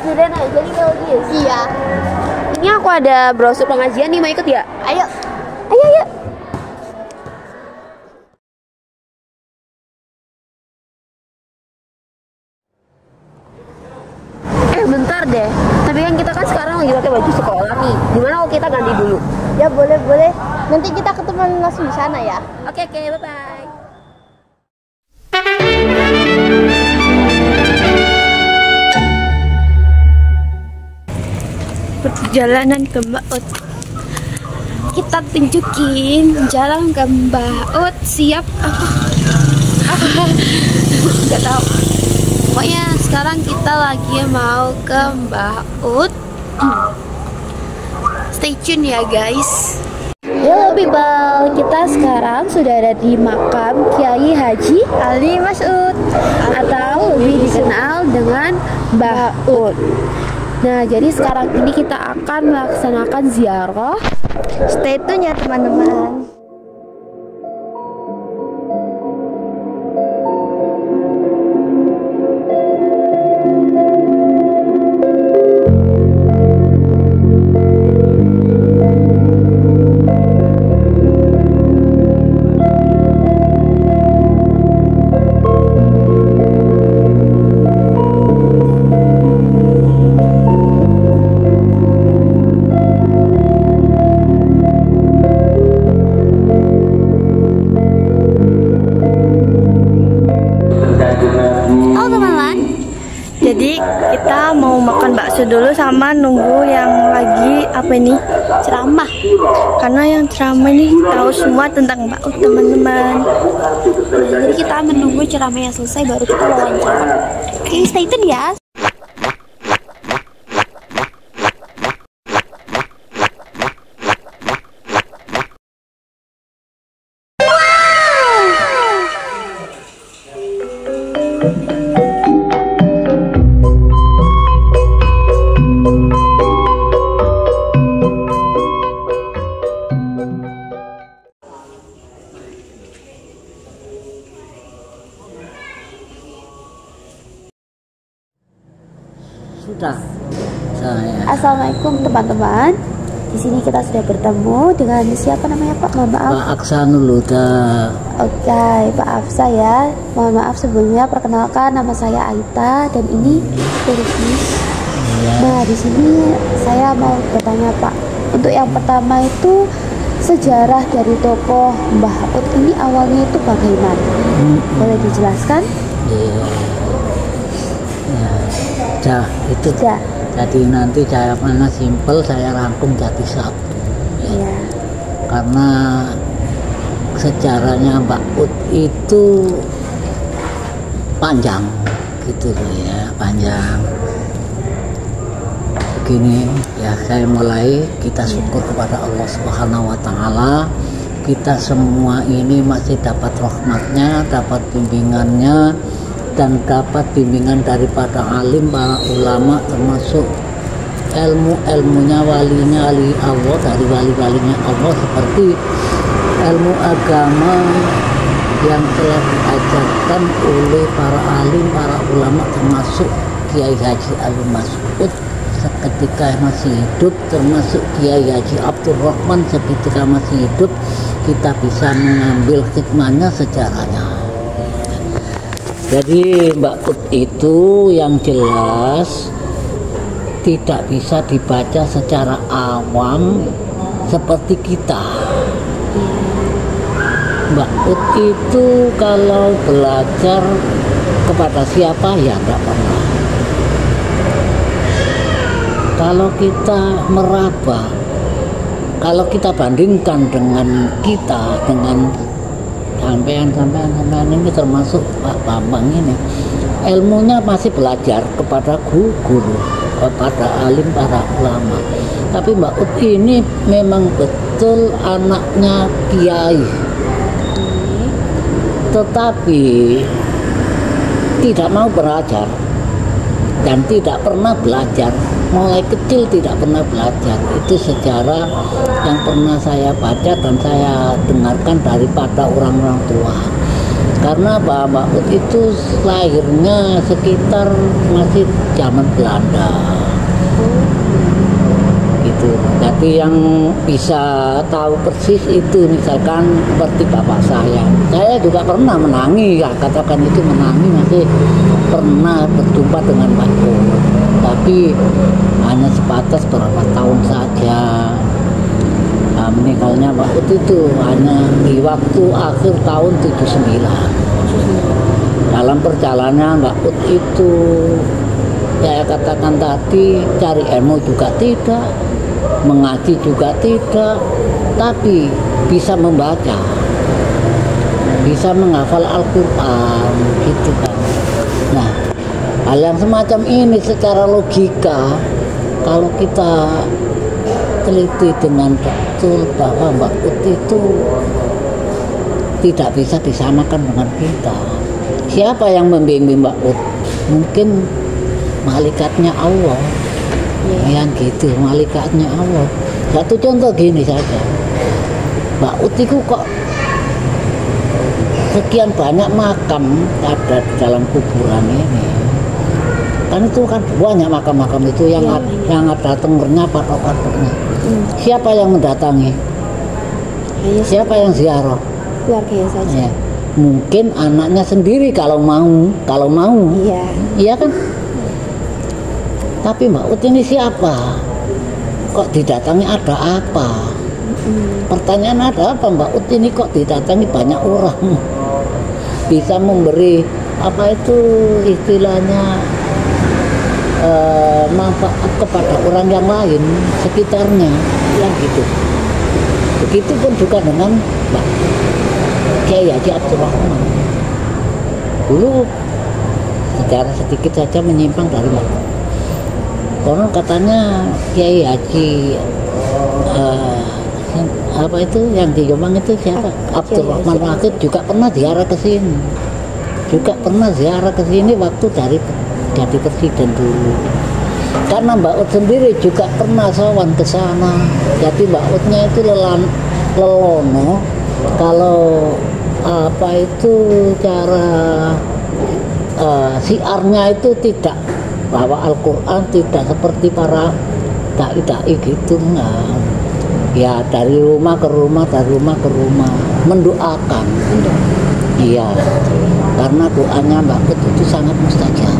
Sudah naik jadi logis. Iya. Ini aku ada brosur pengajian nih, mau ikut ya? Ayo. Ayo. Bentar deh. Tapi kan kita kan sekarang lagi pakai baju sekolah nih. Gimana kalau kita ganti dulu? Ya boleh. Nanti kita ketemu langsung di sana ya. Oke, bye-bye. Perjalanan ke Mbak Ut. Kita tunjukin jalan ke Mbak Ut. Siap apa? Gak tahu. Pokoknya sekarang kita lagi mau ke Mbak Ut. Stay tune ya guys. Hello people, kita sekarang sudah ada di makam Kiai Haji Ali Mas'ud atau lebih dikenal dengan Mbah Ut. Nah, jadi sekarang ini kita akan melaksanakan ziarah. Stay tune ya teman-teman. Jadi kita mau makan bakso dulu sama nunggu yang lagi ceramah. Karena yang ceramah ini tahu semua tentang Mbak Ut teman-teman. Jadi kita menunggu ceramahnya selesai baru kita wawancara. Oke, stay tune ya. Sudah saya. Assalamualaikum teman-teman. Di sini kita sudah bertemu dengan siapa namanya Pak? Mohon maaf. Pak Aksanul Huda. Oke, Pak Afsa ya. Mohon maaf sebelumnya, perkenalkan nama saya Aita dan ini Lutfi. Ya. Nah, di sini saya mau bertanya Pak. Untuk yang pertama itu sejarah dari tokoh Mbah Ut ini awalnya itu bagaimana? Boleh dijelaskan? Iya. Ya, itu. Ya. Jadi nanti saya mana simpel saya rangkum jadi satu. Iya. Karena sejarahnya Mbak Ut itu panjang gitu ya, panjang. Begini ya, saya mulai, kita syukur kepada Allah Subhanahu wa taala. Kita semua ini masih dapat rahmatnya, dapat bimbingannya, dan dapat bimbingan daripada alim, para ulama, termasuk ilmunya walinya wali Allah, dari wali-walinya Allah, seperti ilmu agama yang telah diajarkan oleh para alim, para ulama, termasuk Kiai Haji Ali Mas'ud ketika masih hidup, termasuk Kiai Haji Abdul Rahman ketika masih hidup. Kita bisa mengambil hikmahnya, sejarahnya. Jadi Mbak Ut itu yang jelas tidak bisa dibaca secara awam seperti kita. Mbak Ut itu kalau belajar kepada siapa ya enggak pernah. Kalau kita meraba, kalau kita bandingkan dengan sampean ini, termasuk Pak Bambang ini, ilmunya masih belajar kepada guru, kepada alim, para ulama. Tapi Mbak Ut ini memang betul anaknya kiai, tetapi tidak mau belajar dan tidak pernah belajar. Mulai kecil tidak pernah belajar. Itu sejarah yang pernah saya baca dan saya dengarkan daripada orang-orang tua. Karena Mbak Ut itu lahirnya sekitar masih zaman Belanda. Gitu. Jadi yang bisa tahu persis itu misalkan seperti bapak saya. Saya juga pernah menangi, ya katakan itu menangi, masih pernah berjumpa dengan Mbak Ut. Tapi hanya sebatas berapa tahun saja. Nah, meninggalnya Mbak Ut itu hanya di waktu akhir tahun 79. Dalam perjalanannya Mbak Ut itu saya katakan tadi cari ilmu juga tidak, mengaji juga tidak, tapi bisa membaca, bisa menghafal Al-Quran gitu kan. Nah, hal yang semacam ini secara logika kalau kita teliti dengan betul bahwa Mbak Ut itu tidak bisa disamakan dengan kita. Siapa yang membimbing Mbak Ut? Mungkin malaikatnya Allah. Yang gitu, malaikatnya Allah. Satu contoh gini saja, Mbak Ut itu kok sekian banyak makam ada di dalam kuburan ini. Kan itu kan banyak makam-makam itu yang ada tengernya, patok-patoknya. Siapa yang mendatangi? Siapa yang ziarah? Keluarganya saja. Ya. Mungkin anaknya sendiri kalau mau. Iya. Iya kan? Tapi Mbak Ut ini siapa? Kok didatangi ada apa? Pertanyaan ada apa Mbak Ut ini kok didatangi banyak orang? Bisa memberi apa itu istilahnya manfaat kepada orang yang lain sekitarnya, ya gitu. Begitupun juga dengan Mbak Kiai Haji Abdul Rahman. Dulu secara sedikit saja menyimpang dari Mbak. Konon katanya Kiai Haji apa itu yang di Jombang itu siapa? Abdul Rahman Wahid juga pernah ziarah ke sini. Juga pernah ziarah ke sini waktu dari jadi presiden dulu. Karena Mbak Ut sendiri juga pernah sowan ke sana. Jadi Mbak Utnya itu lelono kalau apa itu cara siarnya itu tidak bawa Al-Quran, tidak seperti para dai-dai gitu, enggak. Ya dari rumah ke rumah, dari rumah ke rumah mendoakan. Iya, karena doanya Mbak Ut itu sangat mustajab.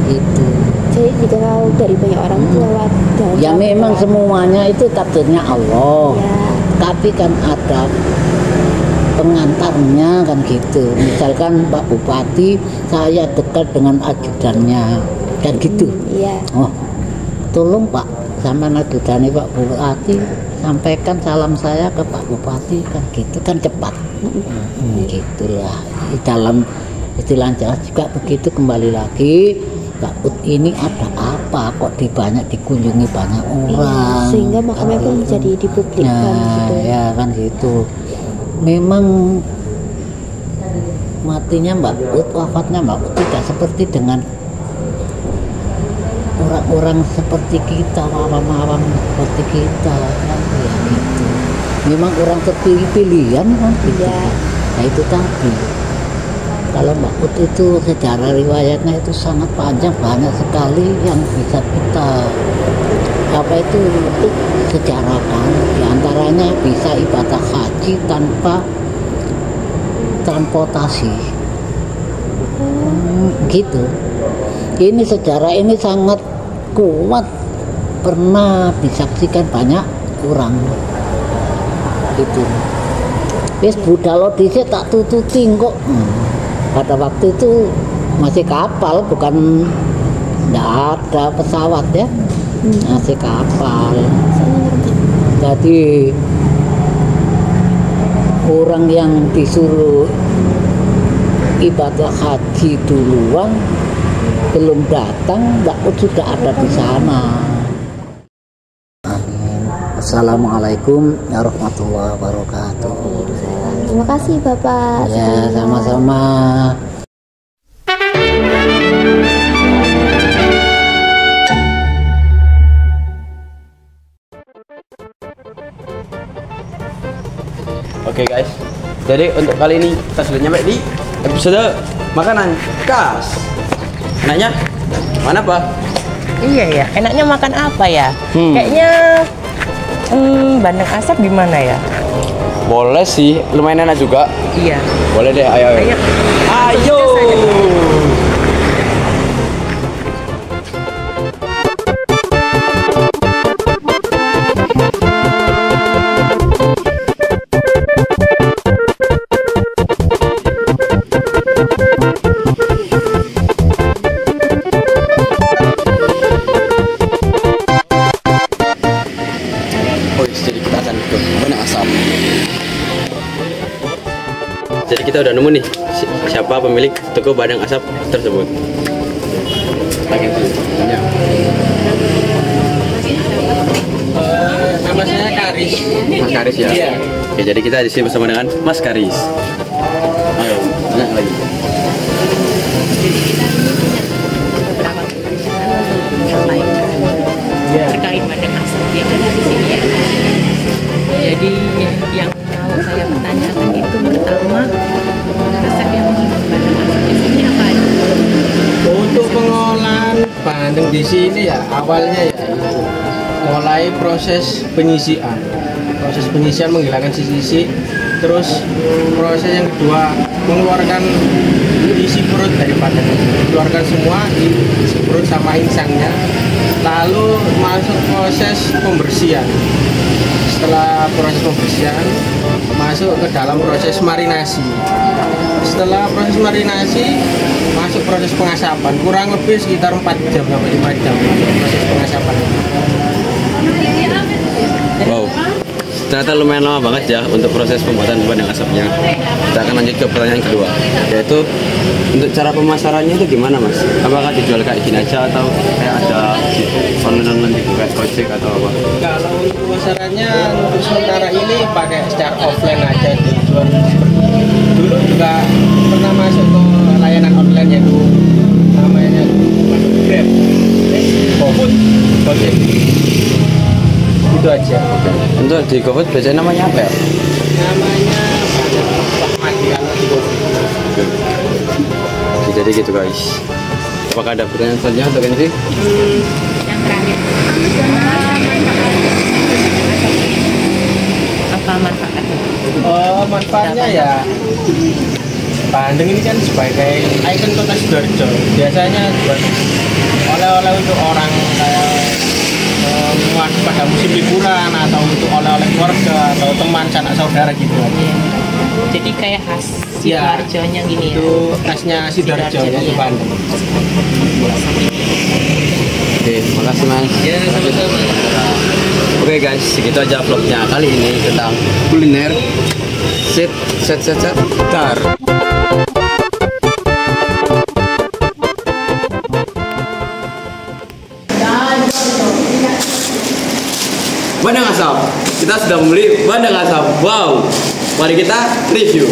Itu. Jadi dikenal dari banyak orang itu lewat jalan. Ya memang semuanya itu takdirnya Allah. Ya. Tapi kan ada pengantarnya kan gitu. Misalkan Pak Bupati, saya dekat dengan ajudannya kan gitu. Iya. Oh, tolong Pak, sama ajudannya Pak Bupati sampaikan salam saya ke Pak Bupati kan gitu, kan cepat. Gitulah. Di dalam istilah jelas juga begitu. Kembali lagi Mbak Ut ini ada apa kok dikunjungi banyak orang, sehingga makamnya pun menjadi dipublikkan gitu. Ya kan gitu. Memang matinya Mbak Ut, wafatnya Mbak Ut tidak seperti dengan orang-orang seperti kita, awam-awam seperti kita kan, ya gitu. Memang orang terpilih pilihan kan gitu. Ya. Nah itu tadi. Kalau Mbak Ut itu sejarah riwayatnya itu sangat panjang, banyak sekali yang bisa kita apa itu sejarahkan. Di antaranya bisa ibadah haji tanpa transportasi. Gitu. Ini sejarah ini sangat kuat, pernah disaksikan banyak orang. Gitu. Wis budal dhisik tak tututi kok. Pada waktu itu masih kapal, bukan enggak ada pesawat ya. Masih kapal. Jadi orang yang disuruh ibadah haji duluan belum datang, Mbak Ut sudah ada di sana. Amin. Assalamualaikum warahmatullahi wabarakatuh. Terima kasih Bapak. Ya, sama-sama. Oke guys, Jadi untuk kali ini kita sudah nyampe di episode makanan khas. Enaknya mana Pak? Iya ya, enaknya makan apa ya? Kayaknya bandeng asap gimana ya? Boleh sih, lumayan enak juga. Iya. Boleh deh, ayo. Ayo. Ayo. Jadi kita akan ke bandeng asap. Jadi kita udah nemu nih siapa pemilik toko bandeng asap tersebut. Nama saya Karis. Mas Karis ya. Iya. Oke, jadi kita di sini bersama dengan Mas Karis. Ayo, tanya lagi. Terkait bandeng asap yang ada di sini ya. Jadi yang mau saya pertanyakan itu pertama, resep yang bandeng asap di sini apa aja? Untuk pengolahan bandeng di sini ya awalnya ya mulai proses penyisian. Proses penyisian menghilangkan sisi-sisi. Terus proses yang kedua mengeluarkan isi perut dari bandeng. Keluarkan semua isi perut sama insangnya. Lalu masuk proses pembersihan. Setelah proses pembersihan masuk ke dalam proses marinasi. Setelah proses marinasi masuk proses pengasapan, kurang lebih sekitar 4 jam sampai 5 jam proses pengasapan. Wow, ternyata lumayan lama banget ya untuk proses pembuatan bandeng asapnya. Kita akan lanjut ke pertanyaan kedua, yaitu untuk cara pemasarannya itu gimana Mas? Apakah dijual kayak gini aja atau kayak ada online gitu kayak Gojek atau apa? Kalau untuk pemasarannya untuk sementara ini pakai secara offline aja dijual. Dulu juga pernah masuk ke layanan online yaitu namanya Grab, GoFood, Gojek. Itu aja. Oke. Untuk di GoFood biasanya namanya apa ya? Namanya Rahmadi kalau di GoFood. Oke, jadi gitu guys. Apakah ada pertanyaan selanjutnya untuk ini? Yang terakhir, apa manfaatnya? Oh, manfaatnya ya bandeng ini kan sebagai ikon kota Sidoarjo. Biasanya buat oleh-oleh untuk orang kayak pada musim liburan atau untuk oleh-oleh keluarga atau teman sanak saudara gitu aja. Jadi kayak khas Iya. Sidoarjonya gini ya. Itu khasnya Sidoarjo yaitu bandeng. Oke, makasih Mas. Ya, sama-sama. Oke guys, segitu aja vlognya kali ini tentang kuliner. Set. Dar. Bandeng asap. Kita sudah membeli bandeng asap. Wow. Mari kita review.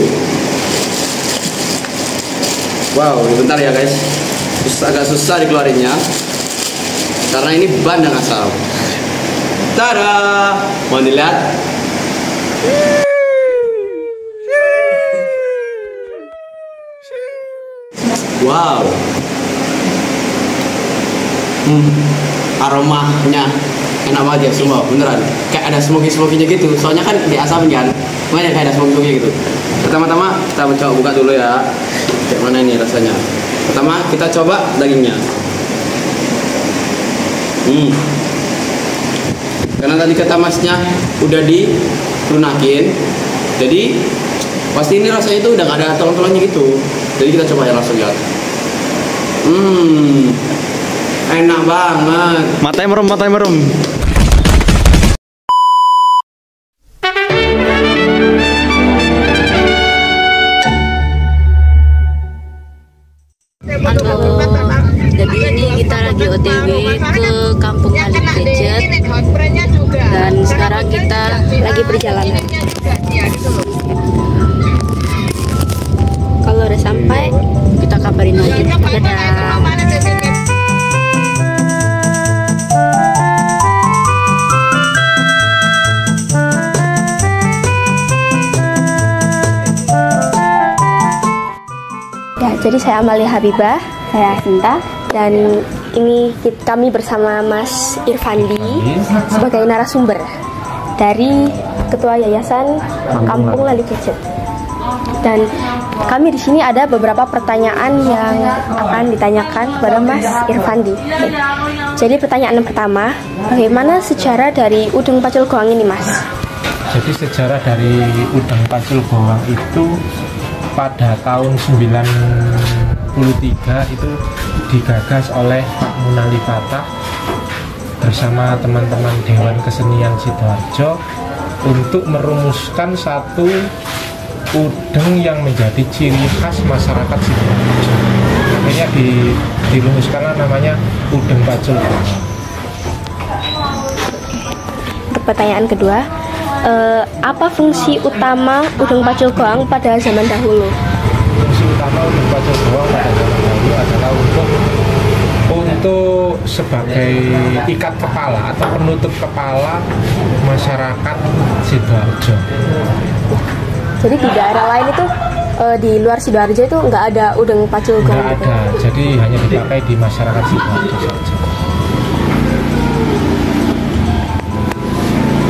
Wow, bentar ya guys. Agak susah dikeluarinnya. Karena ini bandeng asap. Tada! Mau dilihat? Wow. Aromanya enak banget ya semua, beneran. Kayak ada smoky-smoky-nya gitu. Soalnya kan diasapin kan. Makanya kayak ada smoky-smoky gitu. Pertama-tama kita mencoba buka dulu ya. Kayak mana ini rasanya? Pertama kita coba dagingnya. Karena tadi kata masnya udah dilunakin, jadi pasti ini rasanya itu udah gak ada tulang-tulangnya gitu. Jadi kita coba ya langsung ya. Enak banget. Matanya merem. Halo, jadi ini kita lagi OTW ke Kampung Alik Gadget dan sekarang kita lagi perjalanan. Kalau udah sampai kita kabarin lagi. Dadah. Jadi saya Amalia Habibah, saya Sinta, dan ini kami bersama Mas Irfandi sebagai narasumber dari Ketua Yayasan Kampung Lali Gadget. Dan kami di sini ada beberapa pertanyaan yang akan ditanyakan kepada Mas Irfandi. Oke. Jadi pertanyaan yang pertama, bagaimana sejarah dari Udeng Pacul Goang ini, Mas? Jadi sejarah dari Udeng Pacul Goang itu pada tahun 93 itu digagas oleh Pak Munali Fatah bersama teman-teman Dewan Kesenian Sidoarjo untuk merumuskan satu udeng yang menjadi ciri khas masyarakat Sidoarjo. Akhirnya dirumuskanlah namanya Udeng Pacul Goang. Pertanyaan kedua, apa fungsi utama Udeng Pacul Goang pada zaman dahulu? Fungsi utama Udeng Pacul Goang pada zaman dahulu adalah untuk sebagai ikat kepala atau penutup kepala masyarakat Sidoarjo. Jadi di daerah lain itu di luar Sidoarjo itu nggak ada Udeng Pacul Goang? Nggak ada, jadi hanya dipakai di masyarakat Sidoarjo saja.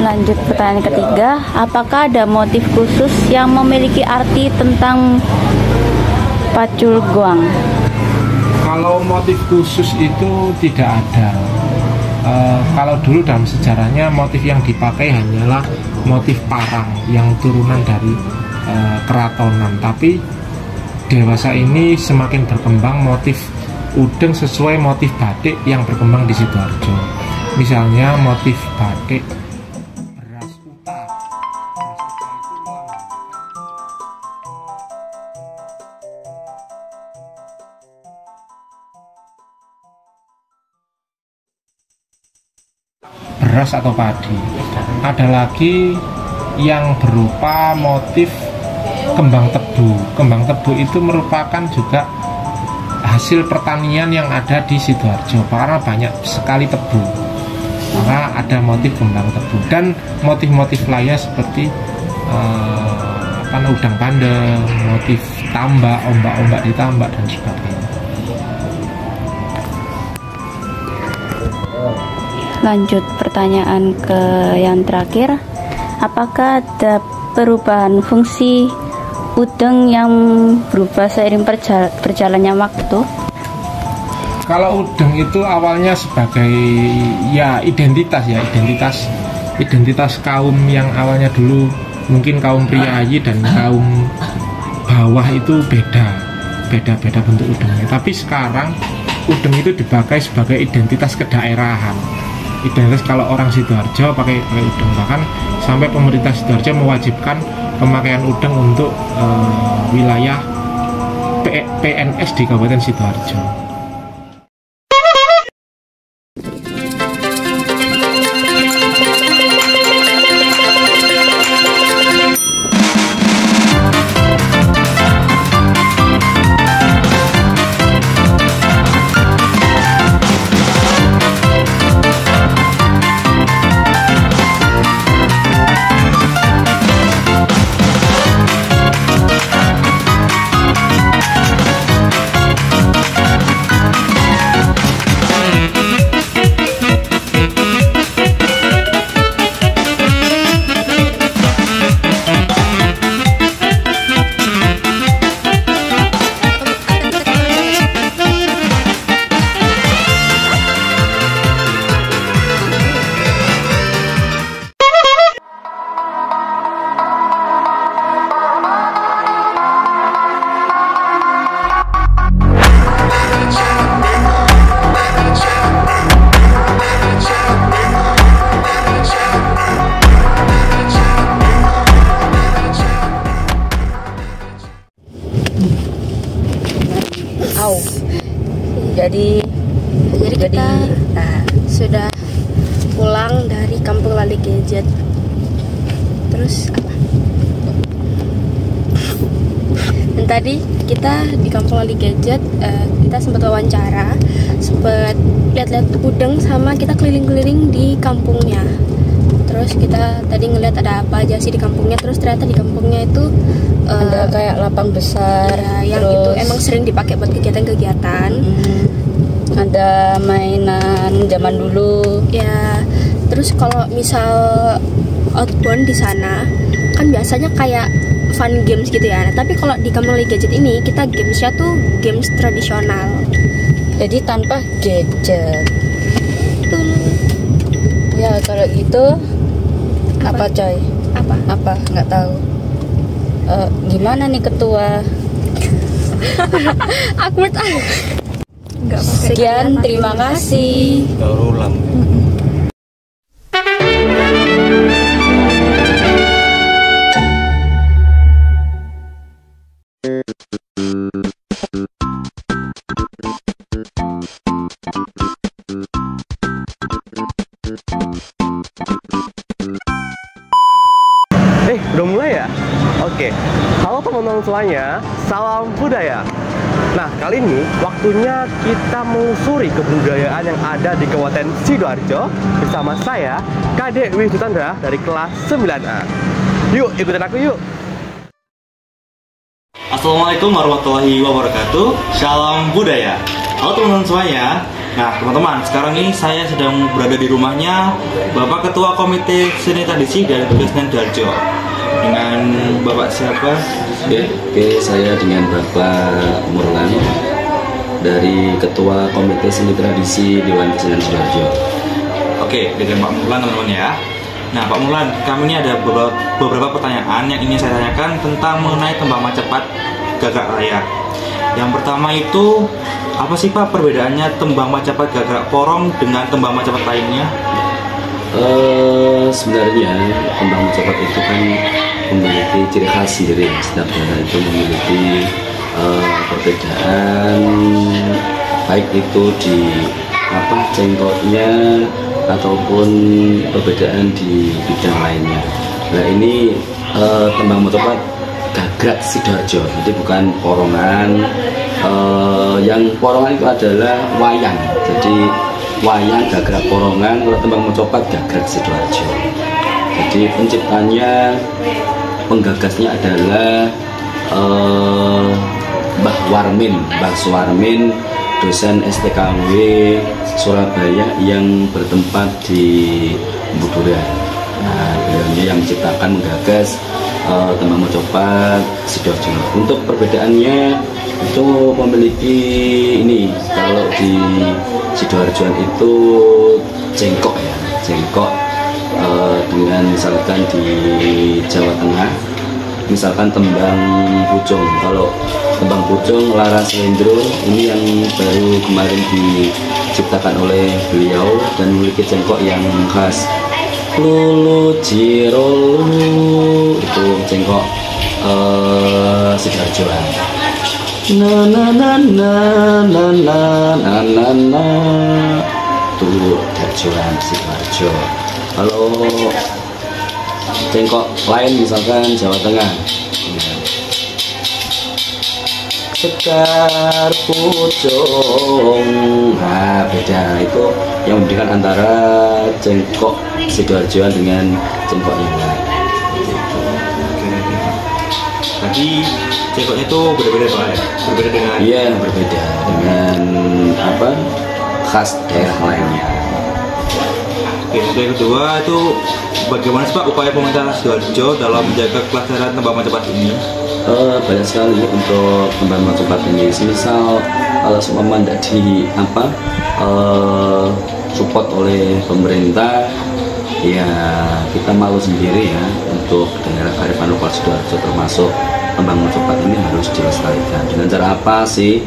Lanjut pertanyaan ketiga, apakah ada motif khusus yang memiliki arti tentang Pacul Goang? Kalau motif khusus itu tidak ada. Kalau dulu dalam sejarahnya motif yang dipakai hanyalah motif parang yang turunan dari keratonan. Tapi dewasa ini semakin berkembang motif udeng sesuai motif batik yang berkembang di Sidoarjo. Misalnya motif batik beras utak. Beras atau padi. Ada lagi yang berupa motif kembang tebu. Kembang tebu itu merupakan juga hasil pertanian yang ada di Sidoarjo karena banyak sekali tebu. Maka ada motif kembang tebu dan motif-motif lainnya seperti udang pandang, motif tambak, ombak-ombak di tambak dan sebagainya. Lanjut pertanyaan ke yang terakhir, apakah ada perubahan fungsi udeng yang berubah seiring berjalannya waktu? Kalau udeng itu awalnya sebagai identitas kaum yang awalnya dulu mungkin kaum priayi dan kaum bawah itu beda bentuk udengnya. Tapi sekarang udeng itu dipakai sebagai identitas kedaerahan. Identitas kalau orang Sidoarjo pakai udeng, bahkan sampai pemerintah Sidoarjo mewajibkan pemakaian udeng untuk wilayah PNS di Kabupaten Sidoarjo. Jadi kita sudah pulang dari Kampung Lali Gadget. Terus apa? Dan tadi kita di Kampung Lali Gadget, kita sempat wawancara, sempat lihat-lihat udeng, sama kita keliling-keliling di kampungnya. Terus kita tadi ngeliat ada apa aja sih di kampungnya. Terus ternyata di kampungnya itu Ada kayak lapang besar, ya, yang terus itu emang sering dipakai buat kegiatan-kegiatan. ada mainan zaman dulu. Ya, terus kalau misal outbound di sana kan biasanya kayak fun games gitu ya. Nah, tapi kalau di Kampung Lagi Gadget ini kita gamesnya tuh games tradisional. Jadi tanpa gadget. Betul. Ya kalau gitu apa coy? Apa? Nggak tahu. Gimana nih ketua? Awkward ah. Sekian, terima kasih. Baru ulang. Udah mulai ya? Oke. Halo teman-teman semuanya, salam budaya. Nah, kali ini waktunya kita melusuri kebudayaan yang ada di Kabupaten Sidoarjo bersama saya, Kadek Wisnutandra dari kelas 9A. Yuk, ikutin aku yuk. Assalamualaikum warahmatullahi wabarakatuh. Salam budaya. Halo teman-teman semuanya. Nah teman-teman, sekarang ini saya sedang berada di rumahnya Bapak Ketua Komite Seni Tradisi dari Kabupaten Sidoarjo. Dengan Bapak siapa? Oke, saya dengan Bapak Murlan dari Ketua Komite Seni Tradisi Dewan Kesenian Sidoarjo. Oke, dengan Pak Murlan teman-teman ya. Nah Pak Murlan, kami ini ada beberapa pertanyaan yang ingin saya tanyakan tentang mengenai tembang Macepat Gagrak Raya. Yang pertama itu, apa sih Pak perbedaannya tembang Macepat Gagrak Porong dengan tembang Macepat lainnya? Sebenarnya tembang Macepat itu kan memiliki ciri khas sendiri. Setiap daerah itu memiliki perbedaan, baik itu di cengkoknya ataupun perbedaan di bidang lainnya. Nah ini tembang Macepat Gagrak Sidoarjo, jadi bukan porongan. Yang porongan itu adalah wayang, jadi wayang Gagrak Porongan. Kalau tembang Macepat Gagrak Sidoarjo. Jadi penciptanya, penggagasnya adalah Mbah Suwarmin, dosen STKW Surabaya yang bertempat di Buduran. Nah, beliaunya yang menciptakan, menggagas tembang Macepat Sidoarjo. Untuk perbedaannya itu memiliki ini, kalau di Sidoarjo itu cengkok ya, cengkok dengan misalkan di Jawa Tengah misalkan tembang pucung. Kalau tembang pucung Laras Lendro ini yang baru kemarin diciptakan oleh beliau dan memiliki cengkok yang khas. Lulu Jiro itu cengkok Sidoarjoan. Na na na na na na na na na itu Sidoarjo. Kalau cengkok lain misalkan Jawa Tengah, Sekar Pucung, nah beda. Itu yang membedakan antara cengkok Sidoarjoan dengan cengkok yang lain. Tadi cengkoknya itu berbeda Pak ya? Berbeda dengan? Iya, berbeda dengan khas daerah lainnya. Oke, yang kedua itu bagaimana sih Pak upaya pemerintah Sidoarjo dalam menjaga kelestarian tembang Macepat ini? Banyak sekali untuk tembang Macepat ini. Misal kalau semua tidak support oleh pemerintah, ya kita malu sendiri ya. Untuk daerah kearifan lokal Sidoarjo termasuk tembang Macepat ini harus dilestarikan. Dengan cara apa sih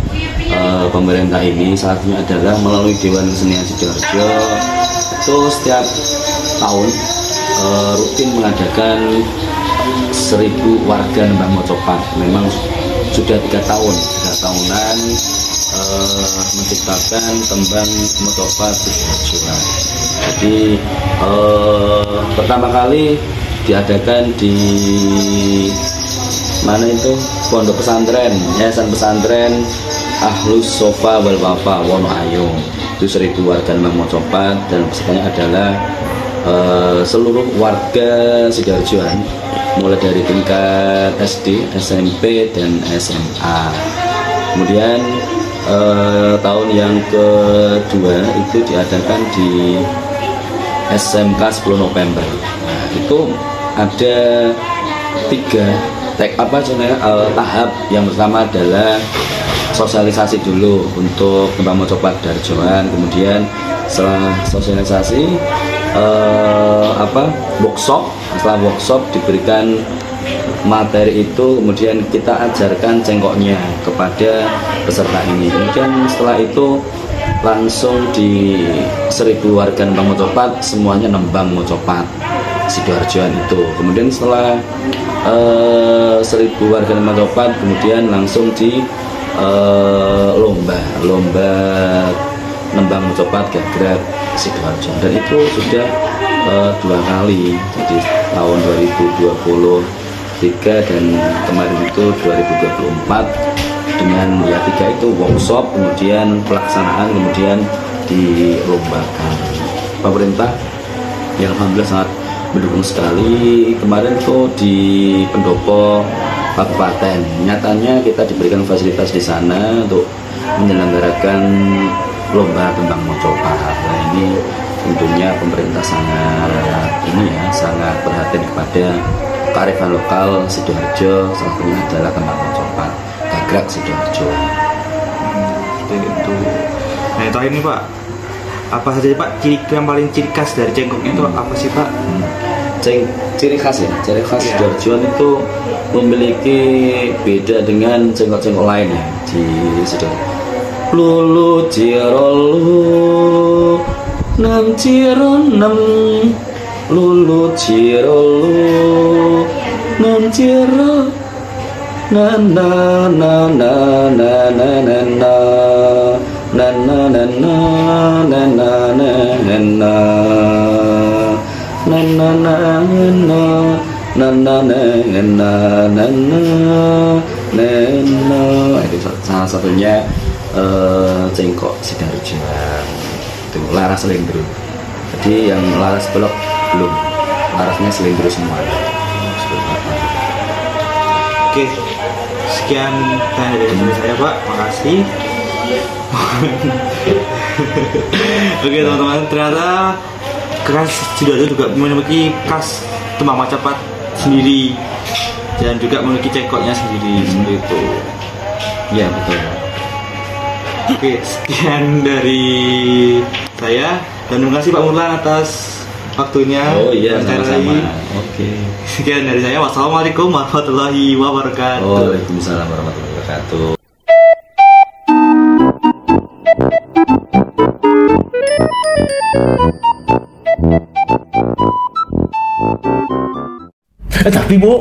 pemerintah ini? Salah satunya adalah melalui Dewan Kesenian Sidoarjo. Itu setiap tahun rutin mengadakan 1000 warga tembang Macepat. Memang sudah 3 tahunan menciptakan tembang Macepat Sidoarjo. Jadi pertama kali diadakan di mana itu, pondok pesantren, yayasan pesantren Ahlus Sofa wal Wafa Wonoayu. Itu 1000 warga tembang Macepat dan pesertanya adalah seluruh warga Sidoarjoan mulai dari tingkat SD, SMP, dan SMA. Kemudian tahun yang kedua itu diadakan di SMK 10 November. Nah, itu ada 3 tahap. Yang pertama adalah sosialisasi dulu untuk kembang mocopad Darjoan. Kemudian setelah sosialisasi workshop. Setelah workshop diberikan materi itu, kemudian kita ajarkan cengkoknya kepada peserta ini. Kemudian setelah itu langsung di 1000 warga nembang mocopad semuanya nembang mocopad Sidoarjoan itu. Kemudian setelah 1000 warga nembang mocopad kemudian langsung di lomba nembang mocopad gagrag Sidoarjoan, dan itu sudah 2 kali, jadi tahun 2023 dan kemarin itu 2024 dengan 3 itu workshop, kemudian pelaksanaan, kemudian dilombakan. Pemerintah yang alhamdulillah sangat mendukung sekali. Kemarin tuh di Pendopo Kabupaten, nyatanya kita diberikan fasilitas di sana untuk menyelenggarakan lomba tembang mocopad. Nah, ini tentunya pemerintah sangat perhatian kepada kearifan lokal Sidoarjo, salah satunya adalah tembang mocopad gagrag Sidoarjo. Itu. Nah, itu ini Pak, apa saja Pak yang paling ciri khas dari cengkok itu apa sih Pak? Ciri khas Sidoarjoan itu memiliki beda dengan cengkok-cengkok lain ya di Sidoarjo. Lulu cirolu nam cironem, lulu cirolu nam ciro na na na na na na na na na na na na na na na itu salah satunya cengkok Sidoarjoan. Itu laras selendro. Jadi yang laras belok belum, larasnya selendro semua. Oke, sekian tanya dari saya Pak, makasih. Oke teman-teman, ternyata khas Sidoarjo juga memiliki khas tembang mocopad sendiri dan juga memiliki cengkoknya sendiri seperti itu. Ya betul. Oke, sekian dari saya dan terima kasih Pak Murlan atas waktunya. Oh iya, sama-sama. Oke. Sekian dari saya. Wassalamualaikum warahmatullahi wabarakatuh. Waalaikumsalam warahmatullahi wabarakatuh. Tapi Bu,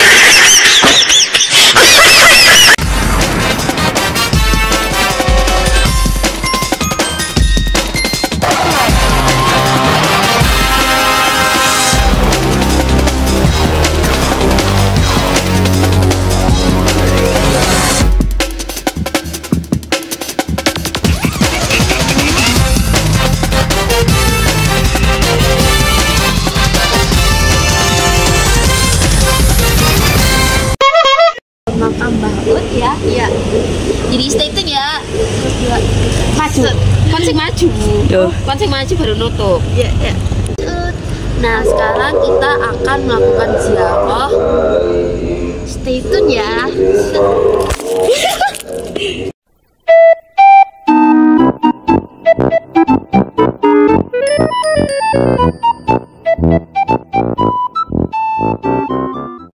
makam Mbah Ut ya. Iya. Jadi stay tune ya. Maju. Konsep maju baru nutup. Iya, ya. Nah, sekarang kita akan melakukan ziarah. Stay tune ya.